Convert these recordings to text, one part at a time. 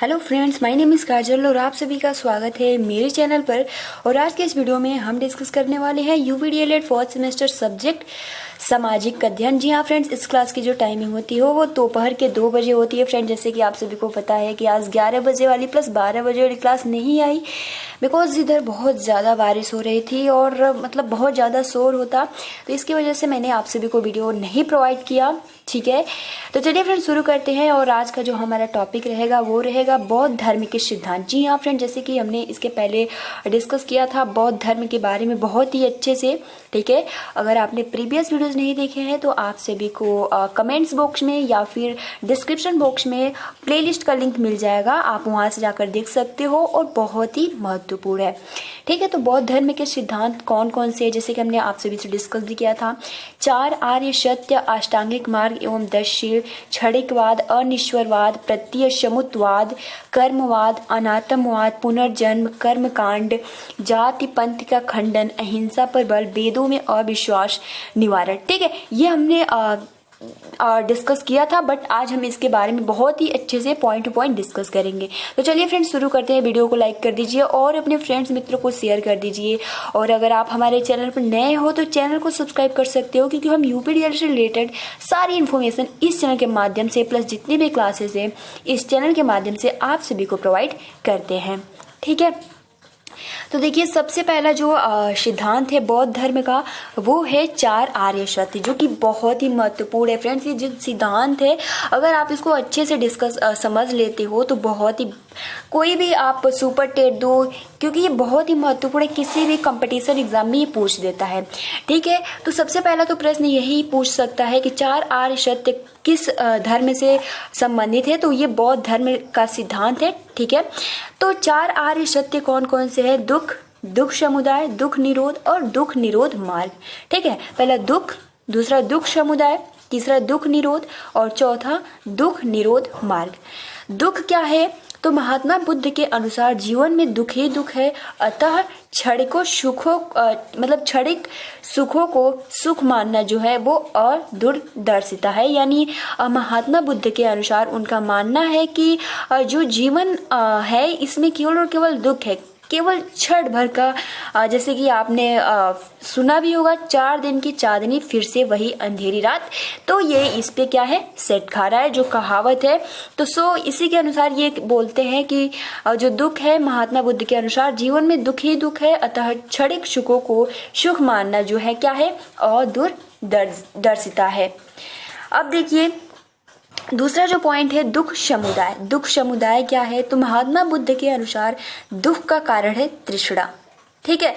Hello friends, my name is Kajal और आप सभी का स्वागत है मेरे चैनल पर। और आज के इस वीडियो में हम डिस्कस करने वाले हैं यूपीडीएलएड फोर्थ सेमेस्टर सब्जेक्ट सामाजिक अध्ययन। जी हाँ फ्रेंड्स, इस क्लास की जो टाइमिंग होती है वो दोपहर के 2 बजे होती है। फ्रेंड्स, जैसे कि आप सभी को पता है कि आज 11 बजे वाली प्लस 12 बजे वाली क्लास नहीं आई बिकॉज इधर बहुत ज़्यादा बारिश हो रही थी और मतलब बहुत ज़्यादा शोर होता, तो इसकी वजह से मैंने आप सभी को वीडियो नहीं प्रोवाइड किया। ठीक है, तो चलिए फ्रेंड्स शुरू करते हैं। और आज का जो हमारा टॉपिक रहेगा वो रहेगा बौद्ध धर्म के सिद्धांत। जी हाँ फ्रेंड्स, जैसे कि हमने इसके पहले डिस्कस किया था बौद्ध धर्म के बारे में बहुत ही अच्छे से। ठीक है, अगर आपने प्रीवियस वीडियोस नहीं देखे हैं तो आप सभी को कमेंट्स बॉक्स में या फिर डिस्क्रिप्शन बॉक्स में प्लेलिस्ट का लिंक मिल जाएगा, आप वहाँ से जाकर देख सकते हो और बहुत ही महत्वपूर्ण है। ठीक है, तो बौद्ध धर्म के सिद्धांत कौन कौन से हैं, जैसे कि हमने आप सभी से डिस्कस भी किया था। 4 आर्य सत्य, अष्टांगिक मार्ग एवं 10 शील, क्षणिकवाद, अनिश्वरवाद, प्रत्यय समुत्वाद, कर्मवाद, अनात्मवाद, पुनर्जन्म, कर्मकांड, जाति पंथ का खंडन, अहिंसा पर बल, वेदों में अविश्वास निवारण। ठीक है, ये हमने डिस्कस किया था, बट आज हम इसके बारे में बहुत ही अच्छे से पॉइंट टू पॉइंट डिस्कस करेंगे। तो चलिए फ्रेंड्स शुरू करते हैं। वीडियो को लाइक कर दीजिए और अपने फ्रेंड्स मित्रों को शेयर कर दीजिए। और अगर आप हमारे चैनल पर नए हो तो चैनल को सब्सक्राइब कर सकते हो, क्योंकि हम यूपीडीएल से रिलेटेड सारी इन्फॉर्मेशन इस चैनल के माध्यम से प्लस जितनी भी क्लासेस है इस चैनल के माध्यम से आप सभी को प्रोवाइड करते हैं। ठीक है, तो देखिए सबसे पहला जो सिद्धांत है बौद्ध धर्म का वो है 4 आर्य सत्य, जो कि बहुत ही महत्वपूर्ण है फ्रेंड्स। ये जो सिद्धांत है अगर आप इसको अच्छे से डिस्कस समझ लेते हो तो बहुत ही कोई भी आप सुपर टेट दो, क्योंकि ये बहुत ही महत्वपूर्ण है, किसी भी कंपटीशन एग्जाम में ये पूछ देता है। ठीक है, तो सबसे पहला तो प्रश्न यही पूछ सकता है कि 4 आर्य सत्य किस धर्म से संबंधित है, तो ये बौद्ध धर्म का सिद्धांत है। ठीक है, तो 4 आर्य सत्य कौन कौन से है? दुख, दुख समुदाय, दुख निरोध और दुख निरोध मार्ग। ठीक है, पहला दुख, दूसरा दुख समुदाय, तीसरा दुख निरोध और चौथा दुख निरोध मार्ग। दुख क्या है? तो महात्मा बुद्ध के अनुसार जीवन में दुख ही दुख है, अतः क्षणिकों सुखों मतलब क्षणिक सुखों को सुख मानना जो है वो अदूरदर्शिता है। यानी महात्मा बुद्ध के अनुसार उनका मानना है कि जो जीवन है इसमें केवल और केवल दुख है, केवल क्षण भर का। जैसे कि आपने सुना भी होगा 4 दिन की चांदनी फिर से वही अंधेरी रात, तो ये इस पे क्या है सेट खा रहा है, जो कहावत है। तो इसी के अनुसार ये बोलते हैं कि जो दुख है महात्मा बुद्ध के अनुसार जीवन में दुख ही दुख है, अतः क्षणिक सुखों को सुख मानना जो है क्या है अदूरदर्शिता है। अब देखिए दूसरा जो पॉइंट है दुख समुदाय। दुख समुदाय क्या है? तो महात्मा बुद्ध के अनुसार दुख का कारण है तृष्णा। ठीक है,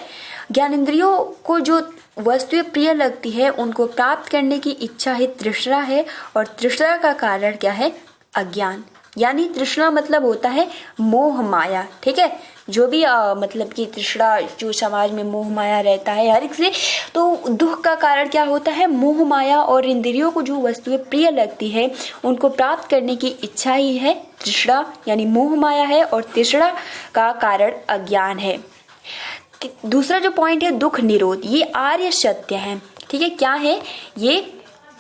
ज्ञानेंद्रियों को जो वस्तुएं प्रिय लगती है उनको प्राप्त करने की इच्छा ही तृष्णा है, और तृष्णा का कारण क्या है? अज्ञान। यानी तृष्णा मतलब होता है मोह माया। ठीक है, जो भी मतलब कि तृष्णा जो समाज में मोह माया रहता है हर एक से, तो दुख का कारण क्या होता है? मोह माया। और इंद्रियों को जो वस्तुएं प्रिय लगती है उनको प्राप्त करने की इच्छा ही है तृष्णा, यानी मोह माया है, और तृष्णा का कारण अज्ञान है। दूसरा जो पॉइंट है दुख निरोध, ये आर्य सत्य है। ठीक है, क्या है? ये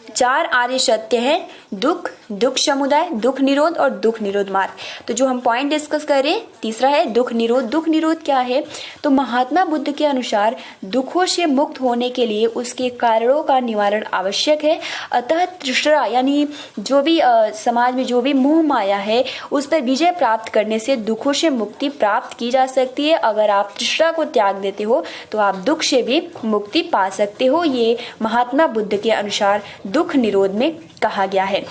4 आर्य सत्य है, दुख, दुख समुदाय, दुख निरोध और दुख निरोध मार्ग। तो जो हम पॉइंट डिस्कस करें तीसरा है दुख निरोध। दुख निरोध क्या है? तो महात्मा बुद्ध के अनुसार दुखों से मुक्त होने के लिए उसके कारणों का निवारण आवश्यक है, अतः तृष्णा यानी जो भी समाज में जो भी मोह माया है उस पर विजय प्राप्त करने से दुखों से मुक्ति प्राप्त की जा सकती है। अगर आप तृष्णा को त्याग देते हो तो आप दुख से भी मुक्ति पा सकते हो, ये महात्मा बुद्ध के अनुसार दुख निरोध में कहा गया है।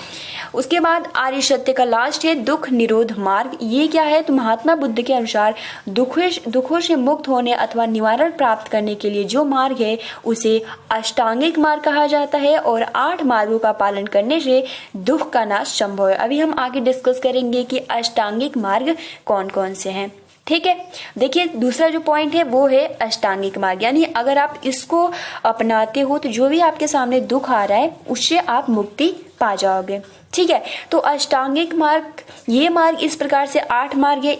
उसके बाद आर्य सत्य का लास्ट है दुख निरोध मार्ग। ये क्या है? तो महात्मा बुद्ध के अनुसार दुखों से मुक्त होने अथवा निवारण प्राप्त करने के लिए जो मार्ग है उसे अष्टांगिक मार्ग कहा जाता है, और 8 मार्गों का पालन करने से दुख का नाश संभव है। अभी हम आगे डिस्कस करेंगे कि अष्टांगिक मार्ग कौन कौन से हैं। ठीक है, देखिए दूसरा जो पॉइंट है वो है अष्टांगिक मार्ग, यानी अगर आप इसको अपनाते हो तो जो भी आपके सामने दुख आ रहा है उससे आप मुक्ति पा जाओगे। ठीक है, तो अष्टांगिक मार्ग, ये मार्ग इस प्रकार से 8 मार्ग है।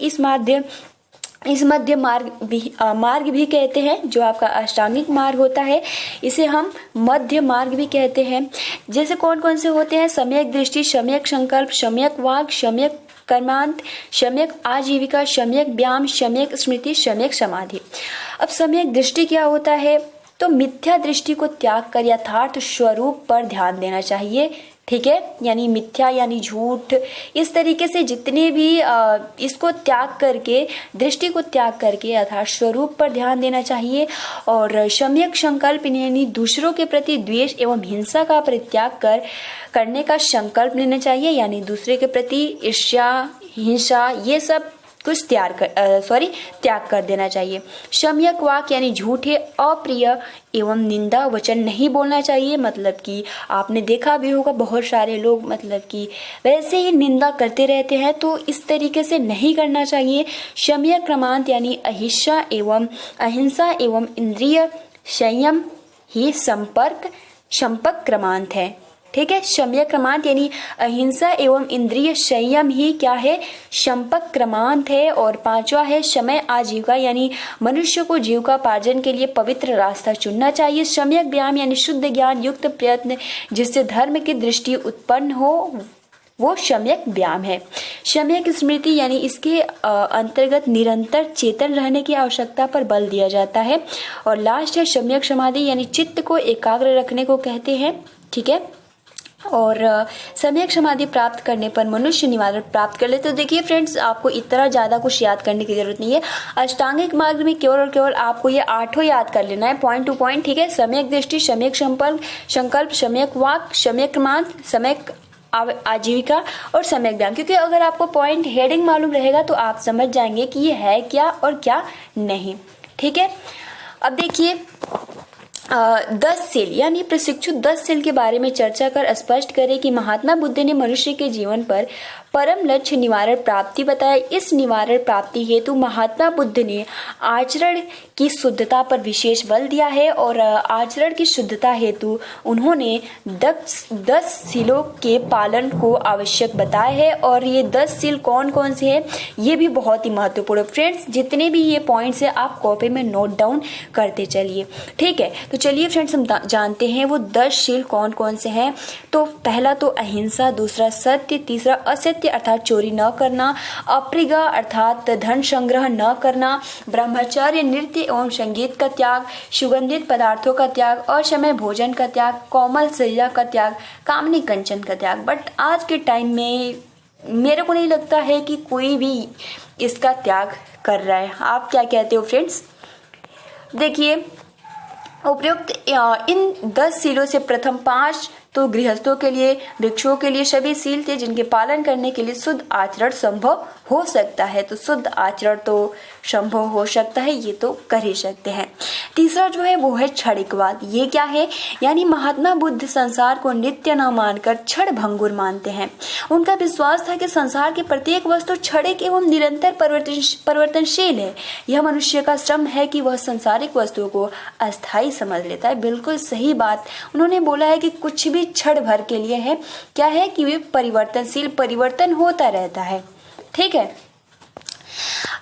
इस मध्य मार्ग भी कहते हैं, जो आपका अष्टांगिक मार्ग होता है इसे हम मध्य मार्ग भी कहते हैं। जैसे कौन कौन से होते हैं? सम्यक दृष्टि, सम्यक संकल्प, सम्यक वाक, सम्यक कर्मांत, सम्यक आजीविका, सम्यक व्यायाम, सम्यक स्मृति, सम्यक समाधि। अब सम्यक दृष्टि क्या होता है? तो मिथ्या दृष्टि को त्याग कर यथार्थ स्वरूप पर ध्यान देना चाहिए। ठीक है, यानी मिथ्या यानी झूठ, इस तरीके से जितने भी इसको त्याग करके, दृष्टि को त्याग करके यथार्थ स्वरूप पर ध्यान देना चाहिए। और सम्यक संकल्प यानी दूसरों के प्रति द्वेष एवं हिंसा का परित्याग करने का संकल्प लेना चाहिए, यानी दूसरे के प्रति ईर्ष्या, हिंसा, ये सब कुछ त्याग कर देना चाहिए। सम्यक वाक यानी झूठे, अप्रिय एवं निंदा वचन नहीं बोलना चाहिए। मतलब कि आपने देखा भी होगा बहुत सारे लोग मतलब कि वैसे ही निंदा करते रहते हैं, तो इस तरीके से नहीं करना चाहिए। सम्यक क्रमांत यानी अहिंसा एवं इंद्रिय संयम ही संपर्क क्रमांत है। ठीक है, सम्यक क्रमांत यानी अहिंसा एवं इंद्रिय संयम ही क्या है? संपर्क क्रमांत है। और पांचवा है समय आजीविका, यानी मनुष्य को जीविकापार्जन के लिए पवित्र रास्ता चुनना चाहिए। सम्यक व्यायाम यानी शुद्ध ज्ञान युक्त प्रयत्न जिससे धर्म की दृष्टि उत्पन्न हो, वो सम्यक व्यायाम है। सम्यक स्मृति यानी इसके अंतर्गत निरंतर चेतन रहने की आवश्यकता पर बल दिया जाता है। और लास्ट है सम्यक समाधि, यानी चित्त को एकाग्र रखने को कहते हैं। ठीक है, और सम्यक समाधि प्राप्त करने पर मनुष्य निवारण प्राप्त कर ले। तो देखिए फ्रेंड्स, आपको इतना ज़्यादा कुछ याद करने की जरूरत नहीं है। अष्टांगिक मार्ग में केवल और केवल आपको ये 8 याद कर लेना है, पॉइंट टू पॉइंट। ठीक है, सम्यक दृष्टि, सम्यक संकल्प, सम्यक वाक, सम्यक क्रमांत, सम्यक आजीविका और सम्यक व्यायाम। क्योंकि अगर आपको पॉइंट हेडिंग मालूम रहेगा तो आप समझ जाएंगे कि ये है क्या और क्या नहीं। ठीक है, अब देखिए 10 सील यानी प्रशिक्षु 10 सील के बारे में चर्चा कर स्पष्ट करें कि महात्मा बुद्ध ने मनुष्य के जीवन पर परम लक्ष्य निवारण प्राप्ति बताया। इस निवारण प्राप्ति हेतु महात्मा बुद्ध ने आचरण की शुद्धता पर विशेष बल दिया है। और आचरण की शुद्धता हेतु उन्होंने 10 सीलों के पालन को आवश्यक बताया है। और ये 10 सील कौन कौन से हैं, ये भी बहुत ही महत्वपूर्ण है फ्रेंड्स। जितने भी ये पॉइंट्स हैं आप कॉपी में नोट डाउन करते चलिए। ठीक है, तो चलिए फ्रेंड्स हम जानते हैं वो 10 शील कौन कौन से हैं। तो पहला तो अहिंसा, दूसरा सत्य, तीसरा असत्य अर्थात चोरी न करना, अप्रिय अर्थात धन संग्रह न करना, ब्रह्मचर्य, नृत्य एवं संगीत का त्याग, सुगंधित पदार्थों का त्याग, असमय भोजन का त्याग, कोमल सज्जा का त्याग, कामनी कंचन का त्याग। बट आज के टाइम में मेरे को नहीं लगता है कि कोई भी इसका त्याग कर रहा है। आप क्या कहते हो फ्रेंड्स? देखिए उपयुक्त इन 10 सीलों से प्रथम 5 तो गृहस्थों के लिए, भिक्षुओं के लिए सभी सील थे जिनके पालन करने के लिए शुद्ध आचरण संभव हो सकता है। तो शुद्ध आचरण तो संभव हो सकता है, ये तो कर ही सकते हैं। तीसरा जो है वो है क्षणिकवाद। ये क्या है? यानी महात्मा बुद्ध संसार को नित्य न मानकर क्षण भंगुर मानते हैं। उनका विश्वास था कि संसार की प्रत्येक वस्तु क्षणिक एवं निरंतर परिवर्तनशील है। यह मनुष्य का श्रम है कि वह संसारिक वस्तुओं को अस्थायी समझ लेता है। बिल्कुल सही बात उन्होंने बोला है कि कुछ भी क्षण भर के लिए है, क्या है कि वे परिवर्तनशील, परिवर्तन होता रहता है। ठीक है,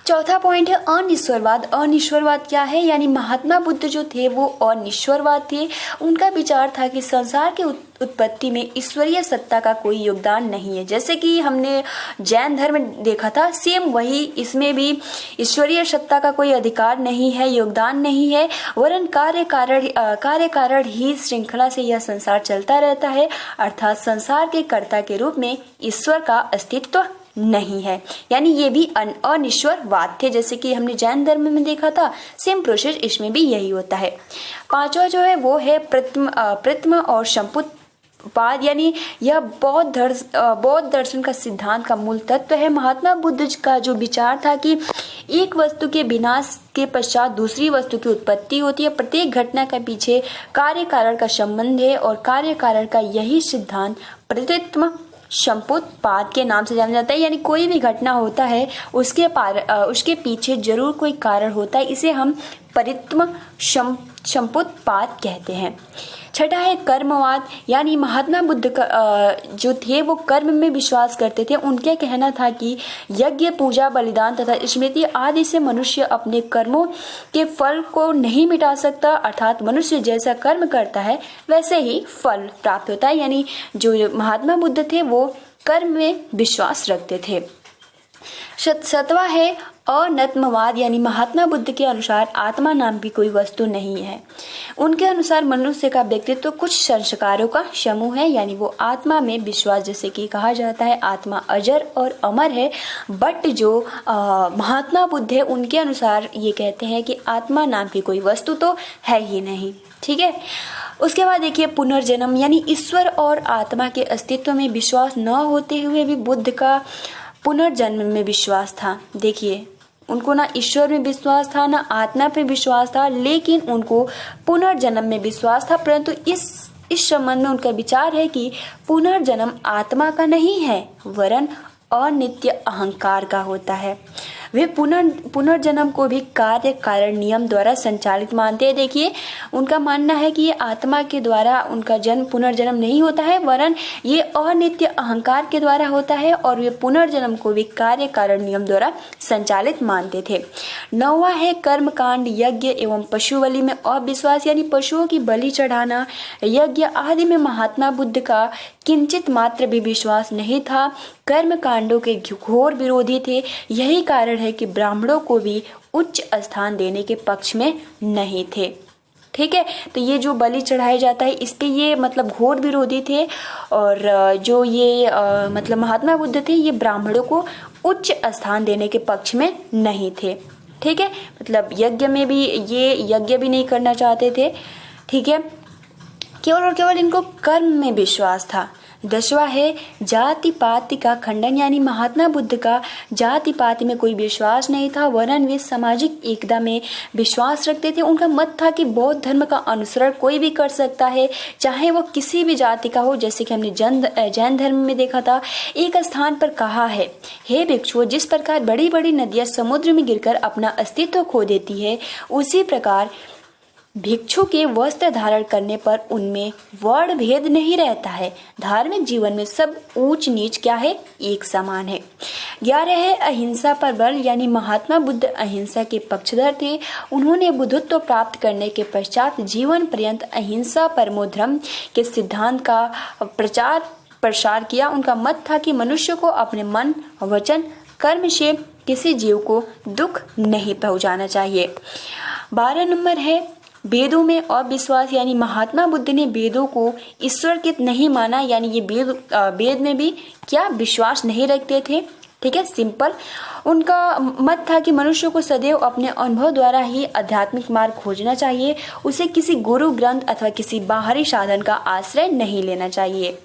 चौथा पॉइंट है अनिश्वरवाद। अनिश्वरवाद क्या है? यानी महात्मा बुद्ध जो थे वो अनिश्वरवाद थे। उनका विचार था कि संसार की उत्पत्ति में ईश्वरीय सत्ता का कोई योगदान नहीं है। जैसे कि हमने जैन धर्म में देखा था, सेम वही इसमें भी ईश्वरीय सत्ता का कोई अधिकार नहीं है, योगदान नहीं है, वरन कार्य कारण ही श्रृंखला से यह संसार चलता रहता है। अर्थात संसार के कर्ता के रूप में ईश्वर का अस्तित्व नहीं है। यानी ये भी अनिश्वरवाद थे, जैसे कि हमने जैन धर्म में देखा था, सेम प्रोसेस इसमें भी यही होता है। पांचवा जो है वो है प्रथम और संपुतवाद। यानी यह बौद्ध दर्शन का सिद्धांत का मूल तत्व है। महात्मा बुद्ध का जो विचार था कि एक वस्तु के विनाश के पश्चात दूसरी वस्तु की उत्पत्ति होती है। प्रत्येक घटना के पीछे कार्य कारण का संबंध है और कार्य कारण का यही सिद्धांत प्रथम संपुतवाद के नाम से जाना जाता है। यानी कोई भी घटना होता है उसके पीछे जरूर कोई कारण होता है, इसे हम परित्म संपुतवाद कहते हैं। छठा है कर्मवाद। यानी महात्मा बुद्ध जो थे वो कर्म में विश्वास करते थे। उनका कहना था कि यज्ञ, पूजा, बलिदान तथा स्मृति आदि से मनुष्य अपने कर्मों के फल को नहीं मिटा सकता। अर्थात मनुष्य जैसा कर्म करता है वैसे ही फल प्राप्त होता है। यानी जो महात्मा बुद्ध थे वो कर्म में विश्वास रखते थे। सतवा है अनात्मवाद, यानी महात्मा बुद्ध के अनुसार आत्मा नाम की कोई वस्तु नहीं है। उनके अनुसार मनुष्य का व्यक्तित्व कुछ संस्कारों का समूह है, यानी वो आत्मा में विश्वास, जैसे कि कहा जाता है आत्मा अजर और अमर है। बट जो महात्मा बुद्ध है उनके अनुसार ये कहते हैं कि आत्मा नाम की कोई वस्तु तो है ही नहीं। ठीक है, उसके बाद देखिए पुनर्जन्म, यानी ईश्वर और आत्मा के अस्तित्व में विश्वास न होते हुए भी बुद्ध का पुनर्जन्म में विश्वास था। देखिए, उनको ना ईश्वर में विश्वास था ना आत्मा पे विश्वास था, लेकिन उनको पुनर्जन्म में विश्वास था। परंतु इस संबंध में उनका विचार है कि पुनर्जन्म आत्मा का नहीं है वरन अनित्य अहंकार का होता है। वे पुनर्जन्म को भी कार्य कारण नियम द्वारा संचालित मानते हैं। देखिए, उनका मानना है कि ये आत्मा के द्वारा उनका जन्म पुनर्जन्म नहीं होता है वरन ये अनित्य अहंकार के द्वारा होता है, और वे पुनर्जन्म को भी कार्य कारण नियम द्वारा संचालित मानते थे। 9वां है कर्म कांड, यज्ञ एवं पशु बलि में अविश्वास, यानी पशुओं की बलि चढ़ाना, यज्ञ आदि में महात्मा बुद्ध का किंचित मात्र भी विश्वास नहीं था। कर्म कांडों के घोर विरोधी थे। यही कारण है कि ब्राह्मणों को भी उच्च स्थान देने के पक्ष में नहीं थे। ठीक है, तो ये जो बलि चढ़ाया जाता है इस पे ये मतलब घोर विरोधी थे, और जो ये मतलब महात्मा बुद्ध थे ये ब्राह्मणों को उच्च स्थान देने के पक्ष में नहीं थे। ठीक है, मतलब यज्ञ में भी ये यज्ञ भी नहीं करना चाहते थे। ठीक है, केवल और केवल इनको कर्म में विश्वास था। 10वां है जाति पाति का खंडन, यानी महात्मा बुद्ध का जाति पाति में कोई विश्वास नहीं था वरन वे सामाजिक एकता में विश्वास रखते थे। उनका मत था कि बौद्ध धर्म का अनुसरण कोई भी कर सकता है, चाहे वो किसी भी जाति का हो, जैसे कि हमने जैन धर्म में देखा था। एक स्थान पर कहा है, हे भिक्षुओं, जिस प्रकार बड़ी बड़ी नदियां समुद्र में गिरकर अपना अस्तित्व खो देती है, उसी प्रकार भिक्षु के वस्त्र धारण करने पर उनमें वर्ण भेद नहीं रहता है। धार्मिक जीवन में सब ऊंच नीच क्या है, एक समान है। 11 है अहिंसा पर बल, यानी महात्मा बुद्ध अहिंसा के पक्षधर थे। उन्होंने बुद्धत्व प्राप्त करने के पश्चात जीवन पर्यंत अहिंसा परमो धर्म के सिद्धांत का प्रचार प्रसार किया। उनका मत था कि मनुष्य को अपने मन, वचन, कर्म से किसी जीव को दुख नहीं पहुंचाना चाहिए। 12 नंबर है वेदों में अविश्वास, यानी महात्मा बुद्ध ने वेदों को ईश्वर के नहीं माना, यानी ये वेद में भी क्या विश्वास नहीं रखते थे। ठीक है, सिंपल उनका मत था कि मनुष्य को सदैव अपने अनुभव द्वारा ही आध्यात्मिक मार्ग खोजना चाहिए, उसे किसी गुरु ग्रंथ अथवा किसी बाहरी साधन का आश्रय नहीं लेना चाहिए।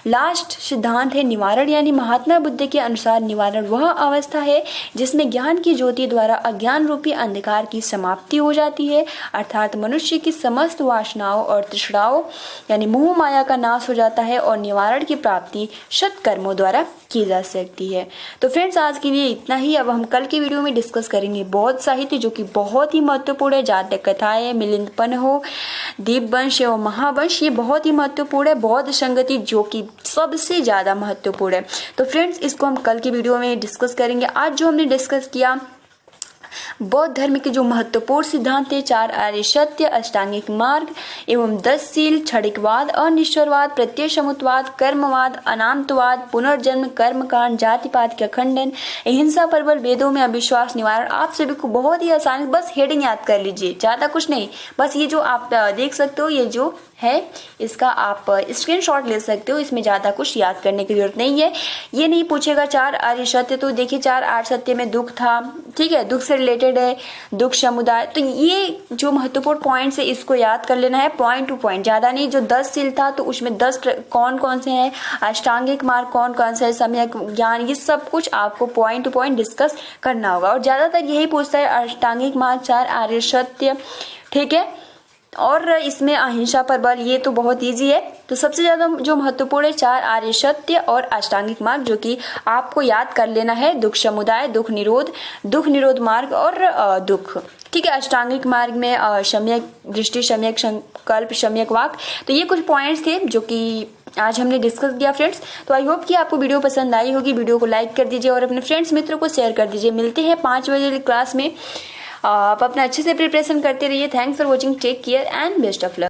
लास्ट सिद्धांत है निवारण, यानी महात्मा बुद्ध के अनुसार निवारण वह अवस्था है जिसमें ज्ञान की ज्योति द्वारा अज्ञान रूपी अंधकार की समाप्ति हो जाती है, अर्थात मनुष्य की समस्त वासनाओं और तृष्णाओं यानी मोह माया का नाश हो जाता है और निवारण की प्राप्ति सत्कर्मों द्वारा की जा सकती है। तो फ्रेंड्स, आज के लिए इतना ही। अब हम कल की वीडियो में डिस्कस करेंगे बौद्ध साहित्य, जो कि बहुत ही महत्वपूर्ण है। जातक कथाएं, मिलिंद पन्ह, दीपवंश एवं महावंश, ये बहुत ही महत्वपूर्ण है। बौद्ध संगति जो कि सबसे ज्यादा महत्वपूर्ण है। तो फ्रेंड्स, इसको हम कल की वीडियो में डिस्कस करेंगे। आज जो हमने डिस्कस किया बौद्ध धर्म के जो महत्वपूर्ण सिद्धांत थे, 4 आर्य सत्य, अष्टांगिक मार्ग एवं 10 शील, क्षणिकवाद, अनिश्वरवाद, प्रत्यय समुत्वाद, कर्मवाद, अनामतवाद, पुनर्जन्म, कर्मकांड, जातिपात का खंडन, अहिंसा पर बल, वेदों में अविश्वास, निवारण, आप सभी को बहुत ही आसान, बस हेडिंग याद कर लीजिए, ज्यादा कुछ नहीं। बस ये जो आप देख सकते हो, ये जो है इसका आप स्क्रीनशॉट ले सकते हो, इसमें ज्यादा कुछ याद करने की जरूरत नहीं है। ये नहीं पूछेगा 4 आर्य सत्य, तो देखिए 4 आर्य सत्य में दुख था, ठीक है, दुख से रिलेटेड है, दुख समुदाय। तो ये जो महत्वपूर्ण पॉइंट्स है इसको याद कर लेना है, पॉइंट टू पॉइंट, ज्यादा नहीं। जो 10 शील था तो उसमें 10 कौन कौन से हैं, अष्टांगिक मार्ग कौन कौन से है, सम्यक ज्ञान, ये सब कुछ आपको पॉइंट टू पॉइंट डिस्कस करना होगा। और ज्यादातर यही पूछता है, अष्टांगिक मार्ग, 4 आर्य सत्य, ठीक है, और इसमें अहिंसा पर बल, ये तो बहुत इजी है। तो सबसे ज्यादा जो महत्वपूर्ण है 4 आर्य सत्य और अष्टांगिक मार्ग, जो कि आपको याद कर लेना है। दुख समुदाय, दुख निरोध मार्ग और दुख, ठीक है। अष्टांगिक मार्ग में सम्यक दृष्टि, सम्यक संकल्प, सम्यक वाक। तो ये कुछ पॉइंट्स थे जो कि आज हमने डिस्कस किया फ्रेंड्स। तो आई होप कि आपको वीडियो पसंद आई होगी। वीडियो को लाइक कर दीजिए और अपने फ्रेंड्स मित्रों को शेयर कर दीजिए। मिलते हैं 5 बजे क्लास में। आप अपना अच्छे से प्रिपरेशन करते रहिए। Thanks for watching, take care and best of luck.